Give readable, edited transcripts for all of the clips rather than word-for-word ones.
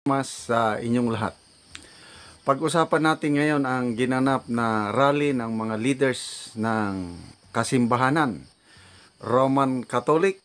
Sa inyong lahat. Pag-usapan natin ngayon ang ginanap na rally ng mga leaders ng kasimbahanan, Roman Catholic,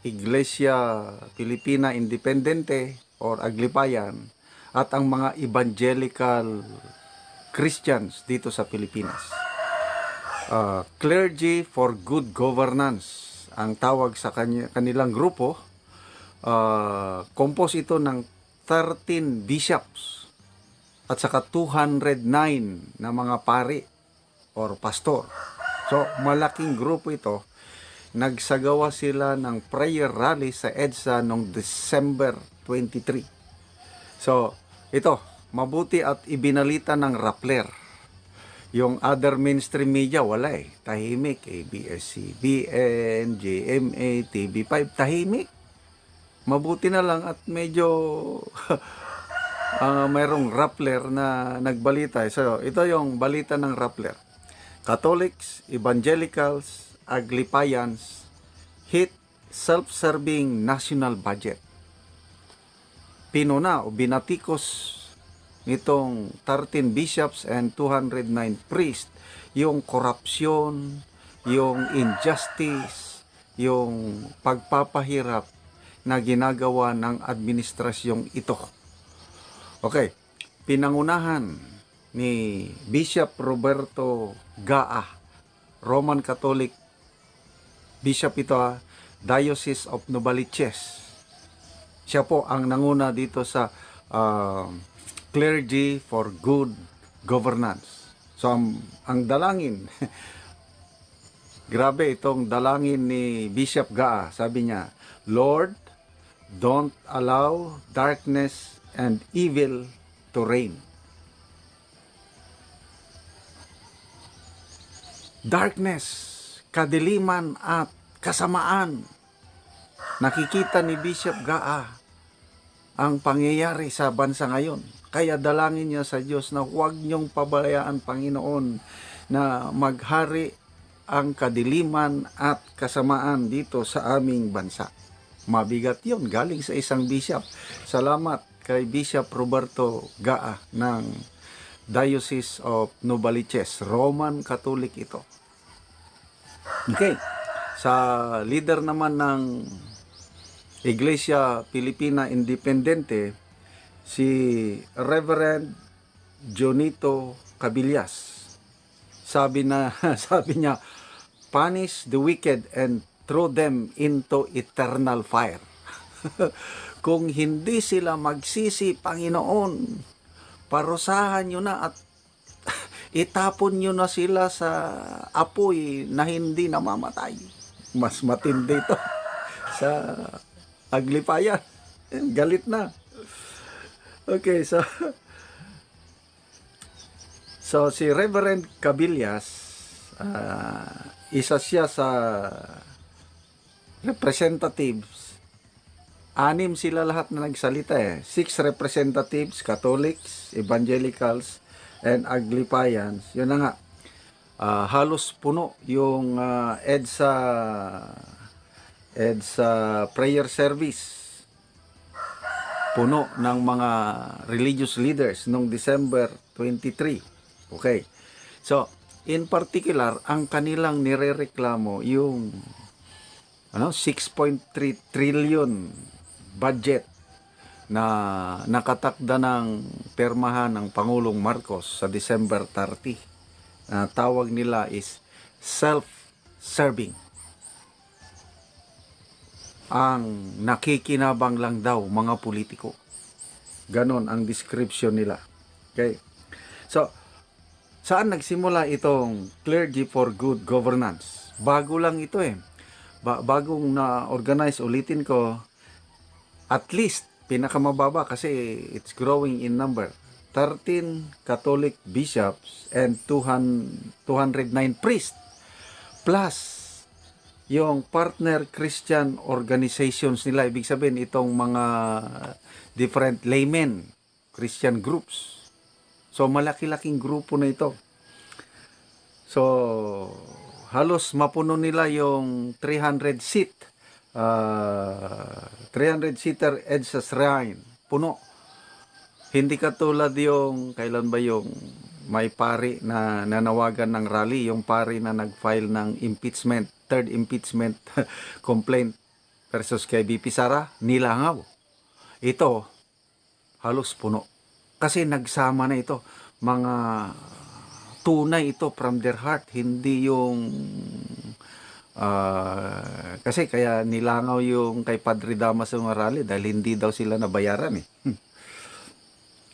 Iglesia Pilipina Independente or Aglipayan, at ang mga evangelical Christians dito sa Pilipinas. Clergy for Good Governance ang tawag sa kanilang grupo. Compose ito ng 13 bishops at saka 209 na mga pari or pastor. So, malaking grupo ito. Nagsagawa sila ng prayer rally sa EDSA noong December 23. So, ito, mabuti at ibinalita ng Rappler. Yung other mainstream media, wala eh. Tahimik, ABS-CBN, GMA, TV5, tahimik. Mabuti na lang at medyo mayroong Rappler na nagbalita. So, ito yung balita ng Rappler. Catholics, Evangelicals, Aglipayans hit self-serving national budget. Pinuna o binatikos nitong 13 bishops and 209 priests yung korupsyon, yung injustice, yung pagpapahirap na ginagawa ng administrasyong ito. Okay, pinangunahan ni Bishop Roberto Gaa, Roman Catholic Bishop ito, Diocese of Novaliches. Siya po ang nanguna dito sa Clergy for Good Governance. So, ang dalangin, grabe itong dalangin ni Bishop Gaa. Sabi niya, Lord, don't allow darkness and evil to reign. Darkness, kadiliman at kasamaan. Nakikita ni Bishop Gaa ang pangyayari sa bansa ngayon. Kaya dalangin niya sa Diyos na huwag niyong pabalayaan, Panginoon, na maghari ang kadiliman at kasamaan dito sa aming bansa. Mabigat yun, galing sa isang bishop. Salamat kay Bishop Roberto Gaa ng Diocese of Novaliches. Roman Catholic ito. Okay. Sa leader naman ng Iglesia Pilipina Independente, si Reverend Jonito Cabillas. Sabi niya, punish the wicked and throw them into eternal fire. Kung hindi sila magsisi, Panginoon, parusahan nyo na at itapon nyo na sila sa apoy na hindi namamatay. Mas matindi ito sa Aglipayan. Galit na. Okay, so si Reverend Cabillas, isa siya sa representatives. 6 sila lahat na nagsalita eh. 6 representatives, Catholics, Evangelicals, and Aglipayans. Yun na nga. Halos puno yung EDSA prayer service. Puno ng mga religious leaders noong December 23. Okay. So, in particular, ang kanilang nirereklamo yung 6.3 trillion budget na nakatakda ng permahan ng Pangulong Marcos sa December 30. Tawag nila is self-serving. Ang nakikinabang lang daw mga politiko. Ganon ang description nila. Okay. So, saan nagsimula itong Clergy for Good Governance? Bago lang ito eh. Bagong na-organize, ulitin ko, at least, pinakamababa kasi it's growing in number. 13 Catholic bishops and 209 priests. Plus, yung partner Christian organizations nila, ibig sabihin itong mga different laymen, Christian groups. So, malaki-laking grupo na ito. So, halos mapuno nila yung 300-seater EDSA Shrine. Puno. Hindi katulad yung, kailan ba yung may pari na nanawagan ng rally, yung pari na nag-file ng impeachment, third impeachment complaint versus kay BP Sara, nilangaw. Ito, halos puno. Kasi nagsama na ito. Mga tunay ito from their heart. Hindi yung kasi kaya nilangaw yung kay Padre Damas ng rally dahil hindi daw sila nabayaran eh.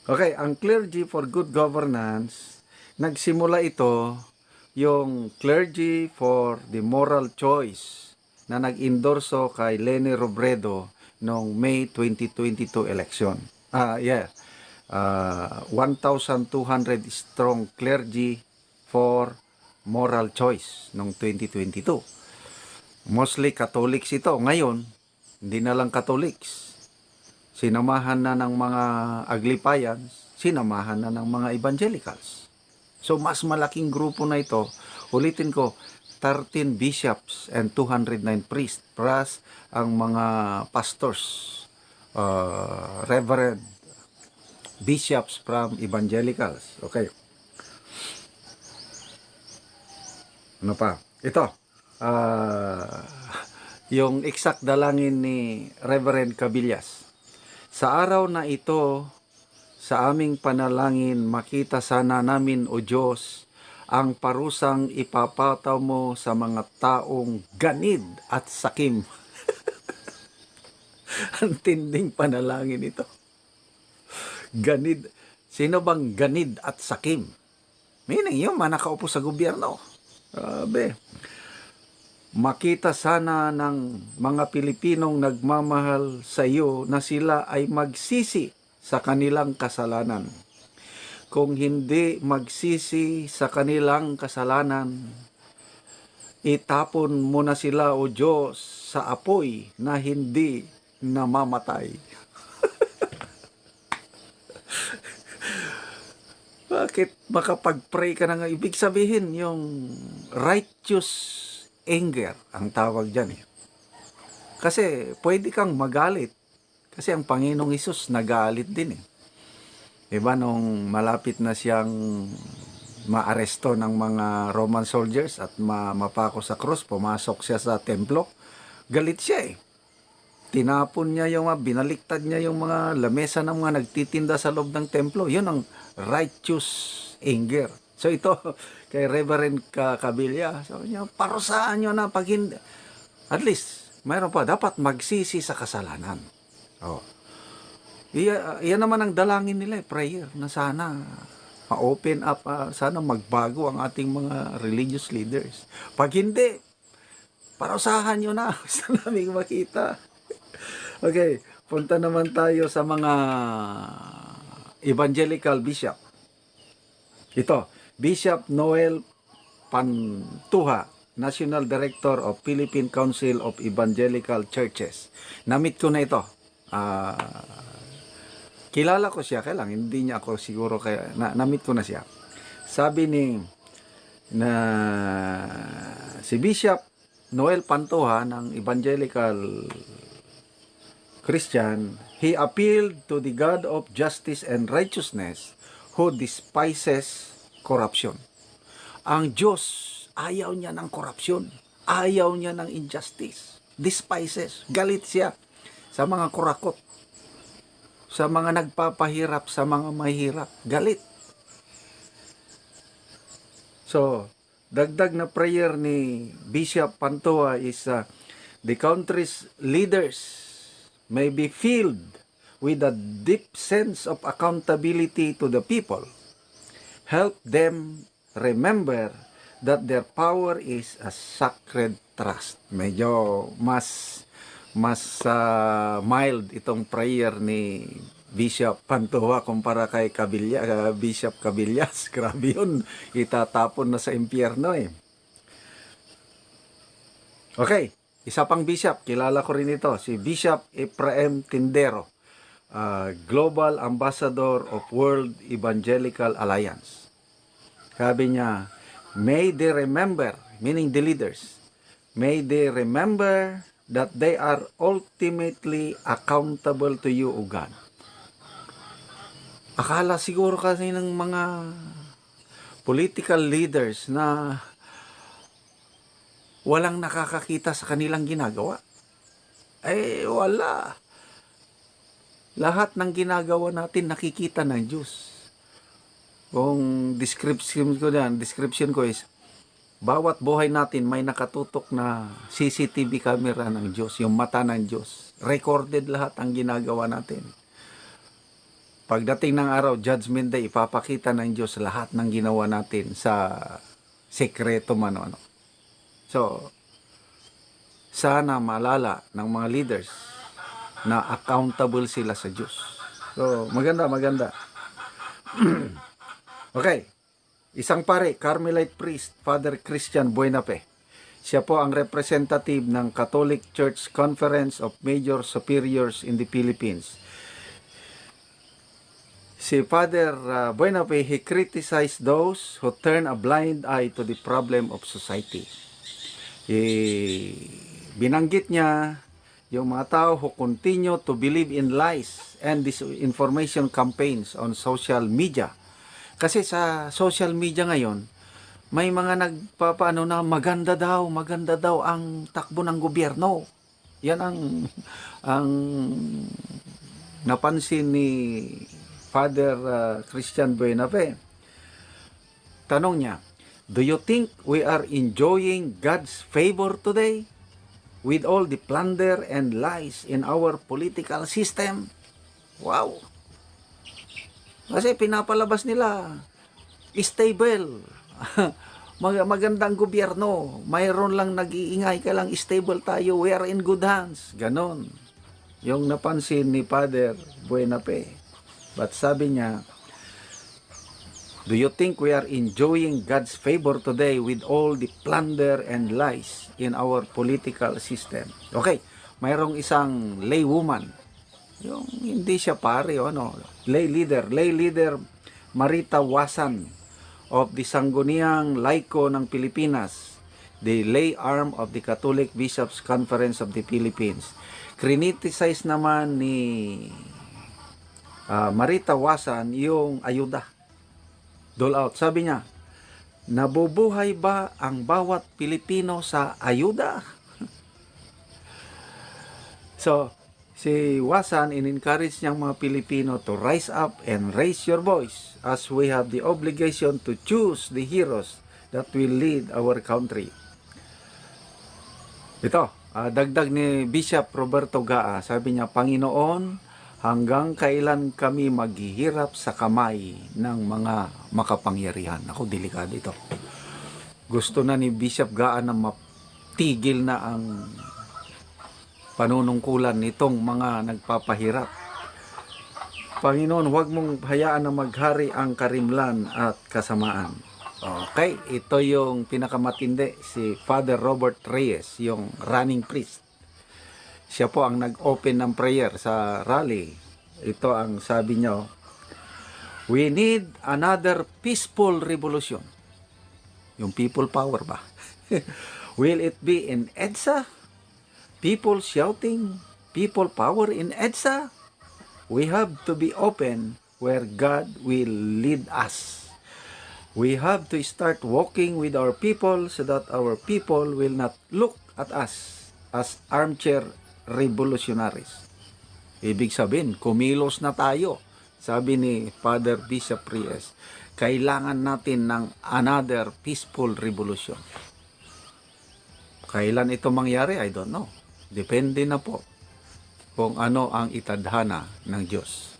Okay, ang Clergy for Good Governance, nagsimula ito yung Clergy for the Moral Choice na nag-endorso kay Leni Robredo noong May 2022 election. 1,200 strong clergy for moral choice noong 2022. Mostly Catholics ito. Ngayon, hindi na lang Catholics. Sinamahan na ng mga Aglipayans, sinamahan na ng mga Evangelicals. So, mas malaking grupo na ito. Ulitin ko, 13 bishops and 209 priests plus ang mga pastors, reverend, bishops from Evangelicals. Okay. Ano pa? Ito. Yung exact dalangin ni Reverend Cabillas. Sa araw na ito, sa aming panalangin, makita sana namin, O Diyos, ang parusang ipapataw mo sa mga taong ganid at sakim. Ang tinding panalangin ito. Ganid. Sino bang ganid at sakim? Meaning yung manakaupo sa gobyerno. Grabe. Makita sana ng mga Pilipinong nagmamahal sa iyo na sila ay magsisi sa kanilang kasalanan. Kung hindi magsisi sa kanilang kasalanan, itapon mo na sila, O Diyos, sa apoy na hindi namamatay. Bakit makapag-pray ka na nga? Ibig sabihin yung righteous anger ang tawag dyan eh. Kasi pwede kang magalit. Kasi ang Panginoong Hesus nagalit din eh. Diba nung malapit na siyang maaresto ng mga Roman soldiers at mapako sa krus, pumasok siya sa templo, galit siya eh. Tinapon niya yung binaliktad niya yung mga lamesa ng mga nagtitinda sa loob ng templo. Yun ang righteous anger. So ito, kay Reverend Cabilla, sabi niya, parusahan nyo na pag hindi. At least, mayroon pa, dapat magsisi sa kasalanan. Oh. Iyan naman ang dalangin nila, prayer, na sana ma-open up, sana magbago ang ating mga religious leaders. Pag hindi, parusahan nyo na, gusto namin makita. Okay, punta naman tayo sa mga evangelical bishop. Ito, Bishop Noel Pantuha, National Director of Philippine Council of Evangelical Churches. Namit ko na ito. Kilala ko siya, kaya lang hindi niya ako siguro, kaya namit ko na siya. Sabi si Bishop Noel Pantuha ng Evangelical Christian, he appealed to the God of justice and righteousness who despises corruption. Ang Diyos, ayaw niya ng korupsyon. Ayaw niya ng injustice. Despises. Galit siya sa mga kurakot. Sa mga nagpapahirap, sa mga mahirap. Galit. So, dagdag na prayer ni Bishop Pantoa is the country's leaders may be filled with a deep sense of accountability to the people. Help them remember that their power is a sacred trust. Medyo mas mild itong prayer ni Bishop Pantoa kumpara kay Bishop Cabillas. Grabe yun. Itatapon na sa impyerno eh. Okay. Isa pang bishop, kilala ko rin ito, si Bishop Ephraim Tindero, Global Ambassador of World Evangelical Alliance. Sabi niya, may they remember, meaning the leaders, may they remember that they are ultimately accountable to you, O God. Akala siguro kasi ng mga political leaders na walang nakakakita sa kanilang ginagawa. Eh, wala. Lahat ng ginagawa natin nakikita ng Diyos. Kung description ko is, bawat buhay natin may nakatutok na CCTV camera ng Diyos, yung mata ng Diyos. Recorded lahat ang ginagawa natin. Pagdating ng araw, Judgment Day, ipapakita ng Diyos lahat ng ginawa natin sa sekreto man o ano. So, sana malala ng mga leaders na accountable sila sa Diyos. So, maganda. Okay. Isang pare, Carmelite priest, Father Christian Buenape. Siya po ang representative ng Catholic Church Conference of Major Superiors in the Philippines. Si Father Buenape, he criticized those who turn a blind eye to the problem of society. Binanggit niya yung mga tao who continue to believe in lies and disinformation campaigns on social media. Kasi sa social media ngayon, may mga nagpapaano na maganda daw ang takbo ng gobyerno. Yan ang napansin ni Father Christian Buenape. Tanong niya, do you think we are enjoying God's favor today with all the plunder and lies in our political system? Wow! Kasi pinapalabas nila, stable. Magandang gobyerno. Mayroon lang nag-iingay ka lang, stable tayo. We are in good hands. Ganon. Yung napansin ni Father Buenape. But sabi niya, do you think we are enjoying God's favor today with all the plunder and lies in our political system? Okay, mayroong isang lay woman. Yung hindi siya pare o ano, lay leader Marita Wasan of the Sangguniang Laiko ng Pilipinas, the lay arm of the Catholic Bishops Conference of the Philippines. Criticize naman ni Marita Wasan yung ayuda. Dole out. Sabi niya, nabubuhay ba ang bawat Pilipino sa ayuda? So, si Wasan in-encourage niyang mga Pilipino to rise up and raise your voice as we have the obligation to choose the heroes that will lead our country. Ito, dagdag ni Bishop Roberto Gaa, sabi niya, Panginoon, hanggang kailan kami maghihirap sa kamay ng mga makapangyarihan? Ako, delikado ito. Gusto na ni Bishop Gaa na matigil na ang panunungkulan nitong mga nagpapahirap. Panginoon, huwag mong hayaan na maghari ang karimlan at kasamaan. Okay, ito yung pinakamatindi, si Father Robert Reyes, yung running priest. Siya po ang nag-open ng prayer sa rally. Ito ang sabi niya, we need another peaceful revolution. Yung people power ba? Will it be in EDSA? People shouting, people power in EDSA? We have to be open where God will lead us. We have to start walking with our people so that our people will not look at us as armchair revolutionaries. Ibig sabihin, kumilos na tayo. Sabi ni Father Bishop Reyes, kailangan natin ng another peaceful revolution. Kailan ito mangyari? I don't know. Depende na po kung ano ang itadhana ng Diyos.